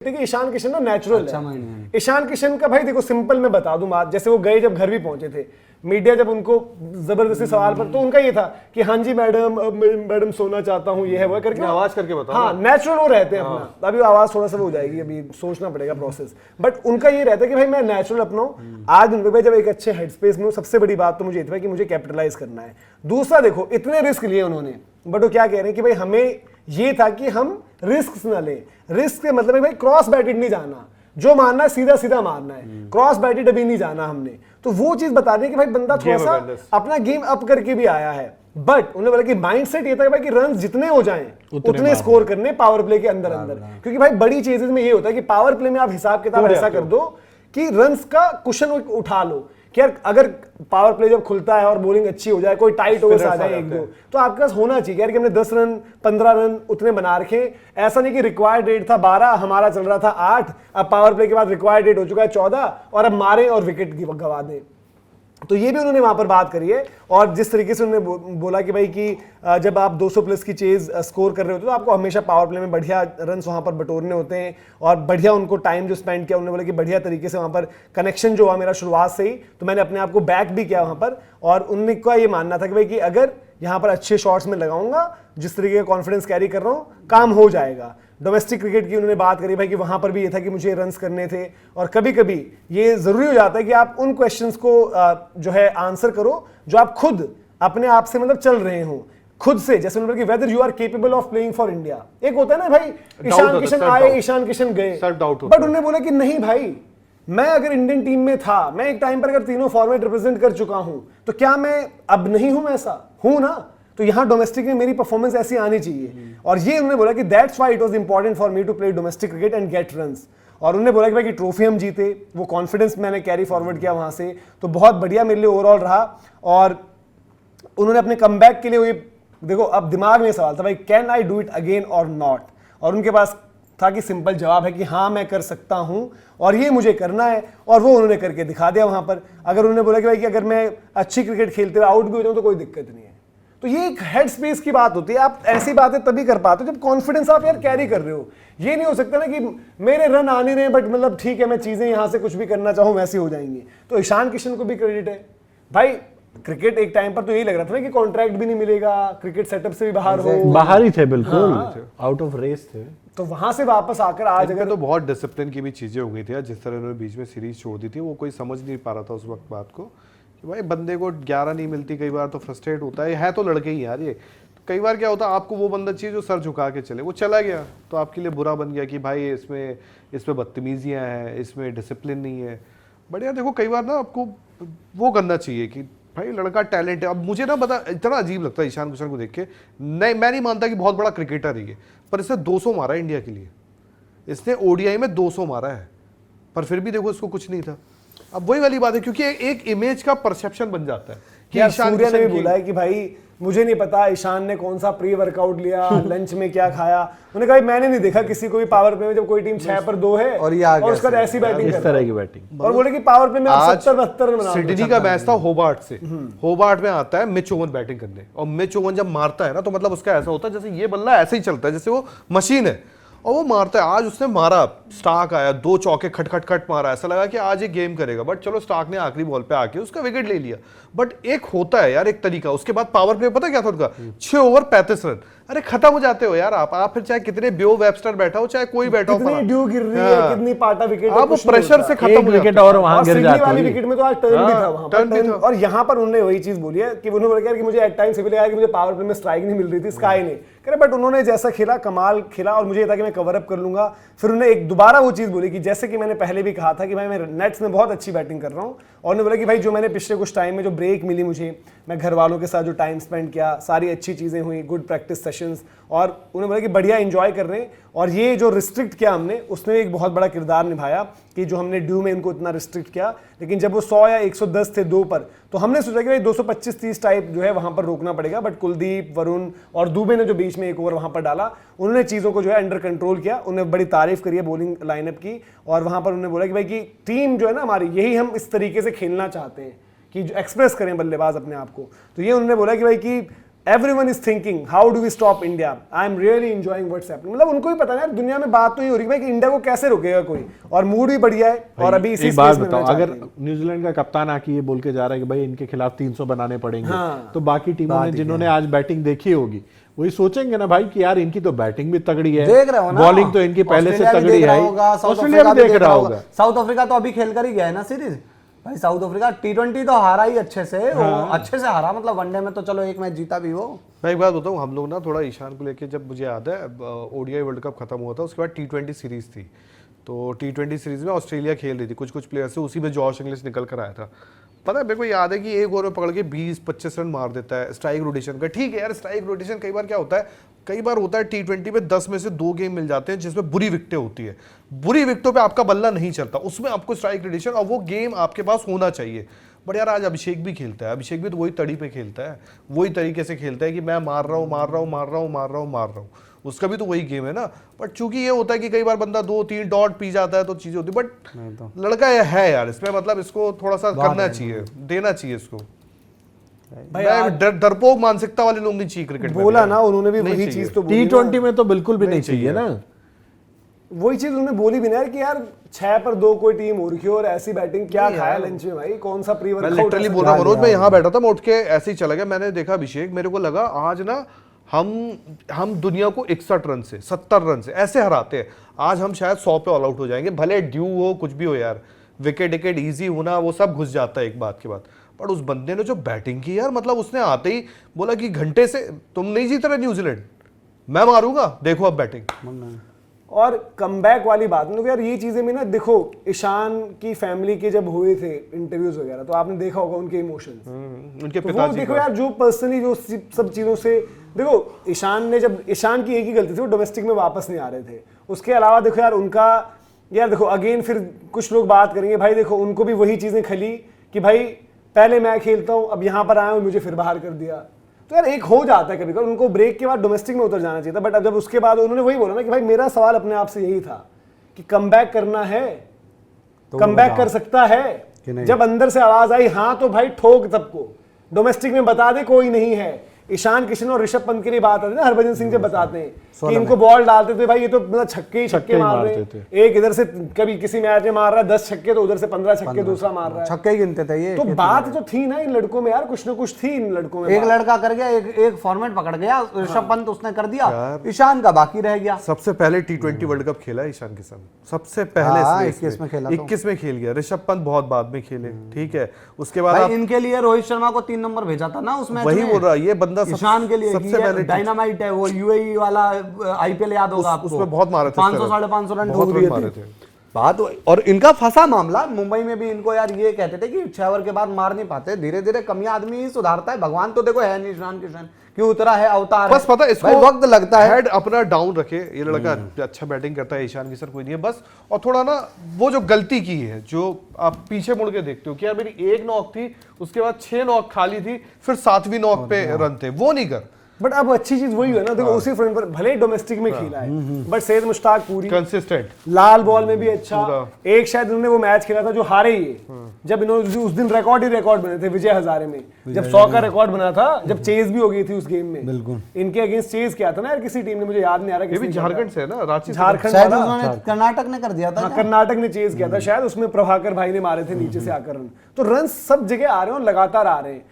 कि ईशान किशन ना नेचुरल है। ईशान किशन का भाई देखो सिंपल मैं बता दूं बात, जैसे वो गए जब घर भी पहुंचे थे, मीडिया जब उनको जबरदस्ती सवाल पर, तो उनका ये था कि हाँ जी मैडम सोना चाहता हूँ, ये है वो करके आवाज करके बताओ। हाँ नेचुरल वो रहते हैं अपना। अभी आवाज थोड़ा सा हो जाएगी, अभी सोचना पड़ेगा प्रोसेस, बट उनका ये रहता है कि भाई मैं नेचुरल अपनाऊं। आज उनके भाई जब एक अच्छे हेडस्पेस में, सबसे बड़ी बात तो मुझे ये था कि मुझे कैपिटलाइज करना है। दूसरा देखो इतने रिस्क लिए उन्होंने, बट वो क्या कह रहे हैं कि भाई हमें ये था कि हम रिस्क ना लें। रिस्क के मतलब है भाई क्रॉस बैटेड नहीं जाना, जो मारना है सीधा सीधा मारना है, क्रॉस बैटेड अभी नहीं जाना हमने। तो वो चीज बता रही है कि भाई बंदा थोड़ा सा अपना गेम अप करके भी आया है। बट उन्होंने बोला कि माइंडसेट ये था कि भाई कि रन जितने हो जाएं उतने स्कोर करने पावर प्ले के अंदर अंदर, क्योंकि भाई बड़ी चीजेस में ये होता है कि पावर प्ले में आप हिसाब किताब ऐसा कर दो कि रन्स का कुशन उठा लो कि यार अगर पावर प्ले जब खुलता है और बॉलिंग अच्छी हो जाए, कोई टाइट ओवर्स आ जाए एक दो, तो आपके पास होना चाहिए यार कि हमने 10 रन 15 रन उतने बना रखे। ऐसा नहीं कि रिक्वायर्ड रेट था 12, हमारा चल रहा था 8, अब पावर प्ले के बाद रिक्वायर्ड रेट हो चुका है 14 और अब मारे और विकेट गवा दें। तो ये भी उन्होंने वहां पर बात करी है। और जिस तरीके से उन्होंने बोला कि भाई कि जब आप 200 प्लस की चेज स्कोर कर रहे होते हो तो आपको हमेशा पावर प्ले में बढ़िया रन्स वहां पर बटोरने होते हैं, और बढ़िया उनको टाइम जो स्पेंड किया, उन्होंने बोला कि बढ़िया तरीके से वहां पर कनेक्शन जो हुआ मेरा शुरुआत से ही, तो मैंने अपने आप को बैक भी किया वहां पर। और उनका का ये मानना था कि भाई कि अगर यहाँ पर अच्छे शॉट्स में लगाऊंगा, जिस तरीके का कॉन्फिडेंस कैरी कर रहा हूँ, काम हो जाएगा। डोमेस्टिक क्रिकेट की उन्होंने बात करी भाई कि वहां पर भी ये था कि मुझे रन्स करने थे, और कभी कभी ये जरूरी हो जाता है कि आप उन क्वेश्चंस को जो है आंसर करो जो आप खुद अपने आप से मतलब चल रहे हो खुद से। जैसे उन्होंने कि whether you are capable of playing for India. एक होता है ना भाई ईशान किशन आए, ईशान किशन गए, बट उन्होंने बोला कि नहीं भाई, मैं अगर इंडियन टीम में था, मैं एक टाइम पर अगर तीनों फॉर्मेट रिप्रेजेंट कर चुका हूं, तो क्या मैं अब नहीं हूं, ऐसा हूं ना, तो यहां डोमेस्टिक में मेरी परफॉर्मेंस ऐसी आनी चाहिए। और ये उन्होंने बोला कि that's why it was important for me to play domestic cricket and get runs. और उन्होंने बोला कि भाई कि ट्रॉफी हम जीते, वो कॉन्फिडेंस मैंने कैरी फॉरवर्ड किया वहां से, तो बहुत बढ़िया मेरे लिए ओवरऑल रहा। और उन्होंने अपने कमबैक के लिए, देखो अब दिमाग में सवाल था भाई can I do it again और नॉट, और उनके पास था कि सिंपल जवाब है कि हाँ मैं कर सकता हूं और ये मुझे करना है, और वो उन्होंने करके दिखा दिया वहां पर। अगर उन्होंने बोला कि भाई कि अगर मैं अच्छी क्रिकेट खेलते हुए आउट भी हो जाऊं तो कोई दिक्कत नहीं है। तो ये एक हेड स्पेस की बात होती है, आप ऐसी बातें तभी कर पाते हो जब कॉन्फिडेंस आप यार कैरी कर रहे हो। ये नहीं हो सकता ना कि मेरे रन आ नहीं रहे बट मतलब ठीक है मैं चीजें यहां से कुछ भी करना चाहूं वैसे हो जाएंगी। तो ईशान किशन को भी क्रेडिट है भाई। क्रिकेट एक टाइम पर तो यही लग रहा था ना कि कॉन्ट्रैक्ट भी नहीं मिलेगा, क्रिकेट सेटअप से भी बाहर हो, बाहर ही थे बिल्कुल, आउट ऑफ रेस थे। तो वहां से वापस आकर आज अगर तो बहुत डिसिप्लिन की भी चीजें हो गई थी, जिस तरह उन्होंने बीच में सीरीज छोड़ दी थी, वो कोई समझ नहीं पा रहा था उस वक्त बात को कि भाई बंदे को 11 नहीं मिलती, कई बार तो फ्रस्ट्रेट होता है तो लड़के ही यार। ये कई बार क्या होता है, आपको वो बंदा चाहिए जो सर झुका के चले, वो चला गया तो आपके लिए बुरा बन गया कि भाई इसमें बदतमीजियां हैं, इसमें डिसिप्लिन नहीं है। बट यार देखो कई बार ना आपको वो करना चाहिए कि भाई लड़का टैलेंट है। अब मुझे ना बता, इतना अजीब लगता है ईशान किशन को देख के। नहीं, मैं नहीं मानता कि बहुत बड़ा क्रिकेटर ही है, पर इसने 200 मारा है इंडिया के लिए, इसने ओडीआई में 200 मारा है, पर फिर भी देखो इसको कुछ नहीं था। अब वही वाली बात है, क्योंकि एक इमेज का परसेप्शन बन जाता है कि ईशान ने भी बोला है कि भाई मुझे नहीं पता ईशान ने कौन सा प्री वर्कआउट लिया, लंच में क्या खाया। उन्होंने कहा मैंने नहीं देखा किसी को भी पावर प्ले में जब कोई टीम 6 पर 2 है और उसका ऐसी बैटिंग इस तरह की बैटिंग, और बोले कि पावर प्ले में 70-72 रन बना। सिडनी का मैच था होबार्ट से, होबार्ट में आता है मिच ओवन बैटिंग करने, और मिच ओवन जब मारता है ना तो मतलब उसका ऐसा होता है जैसे ये बल्ला ऐसे ही चलता है जैसे वो मशीन है, और वो मारता है। आज उसने मारा, स्टार्क आया, 2 चौके खट खट खट मारा, ऐसा लगा कि आज ये गेम करेगा, बट चलो स्टार्क ने आखिरी बॉल पे आके उसका विकेट ले लिया। बट एक होता है यार एक तरीका, उसके बाद पावर प्ले पता क्या था उनका, 6 ओवर 35 रन। अरे खत्म हो जाते हो यार आप फिर चाहे कितने बियो वेबस्टर बैठा हो, चाहे कोई बैठा हो, कितनी ड्यू गिर रही है, कितनी पाटा विकेट, आप वो प्रेशर से खत्म हो विकेट और वहां गिर जाती है। वाली विकेट में तो आज टर्न भी था वहां पर, और यहां पर उन्होंने वही चीज बोली है कि उन्होंने बोला कि मुझे एट टाइम सिविल आया कि मुझे पावर प्ले में स्ट्राइक नहीं मिल रही थी, स्काई ने करे, बट उन्होंने जैसा खेला कमाल खेला, और मुझे ये था कि मैं कवर अप कर लूंगा। फिर उन्होंने एक दोबारा वो चीज बोली कि जैसे कि मैंने पहले भी कहा था कि भाई मैं नेट्स में बहुत अच्छी बैटिंग कर रहा हूं, और उन्होंने बोला कि भाई जो मैंने पिछले कुछ टाइम में जो ब्रेक मिली मुझे, मैं घर वालों के साथ जो टाइम स्पेंड किया, सारी अच्छी चीजें हुई, गुड प्रैक्टिस सेशंस, और उन्होंने बोला कि बढ़िया एंजॉय कर रहे हैं। और ये जो रिस्ट्रिक्ट किया हमने, उसने एक बहुत बड़ा किरदार निभाया कि जो हमने ड्यू में इनको इतना रिस्ट्रिक्ट किया, लेकिन जब वो 100 या 110 थे 2 पर, तो हमने सोचा कि भाई 225-30 टाइप जो है वहां पर रोकना पड़ेगा। बट कुलदीप, वरुण और दुबे ने जो बीच में एक ओवर वहां पर डाला, उन्होंने चीजों को जो है अंडर कंट्रोल किया। उन्होंने बड़ी तारीफ करी है बॉलिंग लाइनअप की, और वहां पर उन्होंने बोला कि भाई की टीम जो है ना हमारी, यही हम इस तरीके से खेलना चाहते हैं कि जो एक्सप्रेस करें बल्लेबाज अपने आप को। तो ये उन्होंने बोला कि भाई कि everyone is thinking how do we stop India. I am really enjoying what's happening. मतलब उनको भी पता है यार, दुनिया में बात तो ये हो रही है भाई कि इंडिया को कैसे रोकेगा कोई, और मूड भी बढ़िया है और अभी इसी एक बात स्पेस में बताओ, रहना अगर चाहते हैं। न्यूजीलैंड का कप्तान आके ये बोल के जा रहा है कि भाई इनके खिलाफ 300 बनाने पड़ेंगे, हाँ। तो बाकी टीमों ने जिन्होंने आज बैटिंग देखी होगी वही सोचेंगे ना भाई कि यार इनकी तो बैटिंग भी तगड़ी है, देख रहे हो ना, बॉलिंग तो इनकी पहले से ऑस्ट्रेलिया भी तगड़ी देख है, रहा होगा, साउथ ऑस्ट्रेलिया अफ्रीका भी देख रहा होगा। साउथ अफ्रीका तो अभी खेल कर ही गया है ना सीरीज भाई। साउथ अफ्रीका T20 तो हारा ही अच्छे से, वो अच्छे से हारा, मतलब वनडे में तो चलो एक मैच जीता भी वो। मैं एक बात बताऊँ, हम लोग ना थोड़ा ईशान को लेके, जब मुझे याद है ओडीआई वर्ल्ड कप खत्म हुआ था उसके बाद T20 सीरीज थी, तो T20 सीरीज में ऑस्ट्रेलिया खेल रही थी, कुछ प्लेयर्स से, उसी में जॉश इंग्लिश निकल कर आया था। पता है मेरे को याद है कि एक ओवर में पकड़ के 20-25 रन मार देता है स्ट्राइक रोटेशन का। ठीक है यार, स्ट्राइक रोटेशन कई बार क्या होता है, कई बार होता है T20 में 10 में से 2 गेम मिल जाते हैं जिसमें बुरी विकेटें होती है, बुरी विकेटों पे आपका बल्ला नहीं चलता, उसमें आपको स्ट्राइक रोटेशन और वो गेम आपके पास होना चाहिए। बट यार आज अभिषेक भी खेलता है, अभिषेक भी तो वही तड़ी पे खेलता है, वही तरीके से खेलता है कि मैं मार रहा हूँ, उसका भी तो वही गेम है ना। बट चूंकि ये होता है कि कई बार बंदा 2-3 डॉट पी जाता है तो चीजें होती है, बट लड़का ये है यार, इसमें मतलब इसको थोड़ा सा करना चाहिए, देना चाहिए इसको। भाई डरपोक मानसिकता वाले लोग नहीं चाहिए क्रिकेट में। बोला ना उन्होंने भी नहीं वही चाहिए। चीज तो बोली ना। T20 में तो बिल्कुल भी नहीं चाहिए ना, वही चीज उन्होंने बोली भी ना यार कि यार 6 पर 2 कोई टीम हो रही है और ऐसी बैटिंग क्या खाया लंच में भाई, कौन सा प्री मैं वर्कआउट लिटरली बोल रहा हूँ मनोज, मैं यहाँ बैठा था, मैं उठ के ऐसे ही चला गया, मैंने देखा अभिषेक, मेरे को लगा आज ना हम दुनिया को 61 रन से 70 रन से ऐसे हराते हैं, आज हम शायद 100 पे ऑल आउट हो जाएंगे, भले ड्यू हो कुछ भी हो यार, विकेट इजी होना वो सब घुस जाता है एक बात के बाद। पर उस बंदे ने जो बैटिंग की यार, मतलब उसने आते ही बोला कि घंटे से तुम नहीं जीत रहे न्यूजीलैंड, मैं मारूंगा, देखो अब बैटिंग। और कमबैक वाली बात मतलब यार ये चीजें भी ना, देखो ईशान की फैमिली के जब हुए थे इंटरव्यूज वगैरह तो आपने देखा होगा उनके इमोशंस, उनके तो वो पिताजी देखो का। यार जो पर्सनली जो सब चीजों से, देखो ईशान की एक ही गलती थी, वो डोमेस्टिक में वापस नहीं आ रहे थे, उसके अलावा देखो यार उनका, यार देखो अगेन फिर कुछ लोग बात करेंगे भाई, देखो उनको भी वही चीजें खली कि भाई पहले मैं खेलता हूं, अब यहां पर आया हूं, मुझे फिर बाहर कर दिया, तो यार एक हो जाता है कभी कभी, उनको ब्रेक के बाद डोमेस्टिक में उतर जाना चाहिए था। बट अब जब उसके बाद उन्होंने वही बोला ना कि भाई मेरा सवाल अपने आप से यही था कि कमबैक करना है, तो कमबैक कर सकता है, जब अंदर से आवाज आई हाँ तो भाई ठोक सबको, डोमेस्टिक में बता दे कोई नहीं है। ईशान किशन और ऋषभ पंत के लिए बात आती है ना, हरभजन सिंह जब बताते हैं कि इनको बॉल डालते थे भाई ये तो मतलब छक्के मार रहे हैं, एक इधर से कभी किसी मैच में मार रहा है 10 छक्के तो उधर से 15 छक्के दूसरा मार रहा है, छक्के ही गिनते थे ये। तो बात तो थी ना इन लड़कों में यार, कुछ ना कुछ थी इन लड़कों में। एक लड़का कर गया, एक फॉर्मेट पकड़ गया, ऋषभ पंत उसने कर दिया, ईशान का बाकी रह गया। सबसे पहले T20 वर्ल्ड कप खेला है ईशान किशन, सबसे पहले हाँ, इसने 21 में खेला तो। 21 में खेल गया। ऋषभ पंत बहुत बाद में खेले, ठीक है, उसके बाद भाई आप इनके लिए रोहित शर्मा को 3 नंबर भेजा था ना उस मैच में, वही बोल रहा है ये बंदा ईशान के लिए सबसे पहले डायनामाइट है वो, यूएई वाला आईपीएल याद होगा आपको, उसमें बहुत मारे थे, 500-550 रन बहुत ठोक रन दिए मारे थे। थे। बात और इनका फंसा मामला मुंबई में भी, इनको यार ये कहते थे कि 6 ओवर के बाद मार नहीं पाते, धीरे धीरे कमियां आदमी ही सुधारता है, भगवान तो देखो है नहीं ईशान किशन, क्यों उतरा है अवतार बस पता है इसको भाई, वक्त लगता है। हेड अपना डाउन रखे, ये लड़का अच्छा बैटिंग करता है, ईशान किशन कोई नहीं है बस, और थोड़ा ना वो जो गलती की है, जो आप पीछे मुड़ के देखते हो कि यार मेरी 1 नॉक थी, उसके बाद 6 नॉक खाली थी, फिर 7वीं नॉक पे रन थे, वो नहीं कर। बट अब अच्छी चीज वही है ना, देखो उसी फ्रंट पर भले डोमेस्टिक में खेला है बट सैयद मुश्ताक पूरी कंसिस्टेंट, लाल बॉल में भी अच्छा, एक शायद उन्होंने वो मैच खेला था जो हारे ही जब इन्होंने उस दिन रिकॉर्ड बने थे विजय हजारे में, जब 100 का रिकॉर्ड बना था, जब चेज भी हो गई थी उस गेम में, बिल्कुल इनके अगेंस्ट चेज किया था ना यार किसी टीम ने, मुझे याद नहीं आ रहा ये भी किसने किया झारखंड से है ना, रांची था। से। झारखंड शायद वाला, उन्होंने कर्नाटक ने कर दिया था हाँ कर्नाटक ने चेज किया था शायद, उसमें प्रभाकर भाई ने मारे थे नीचे से आकर रन, तो रन सब जगह आ रहे हैं और लगातार आ रहे हैं।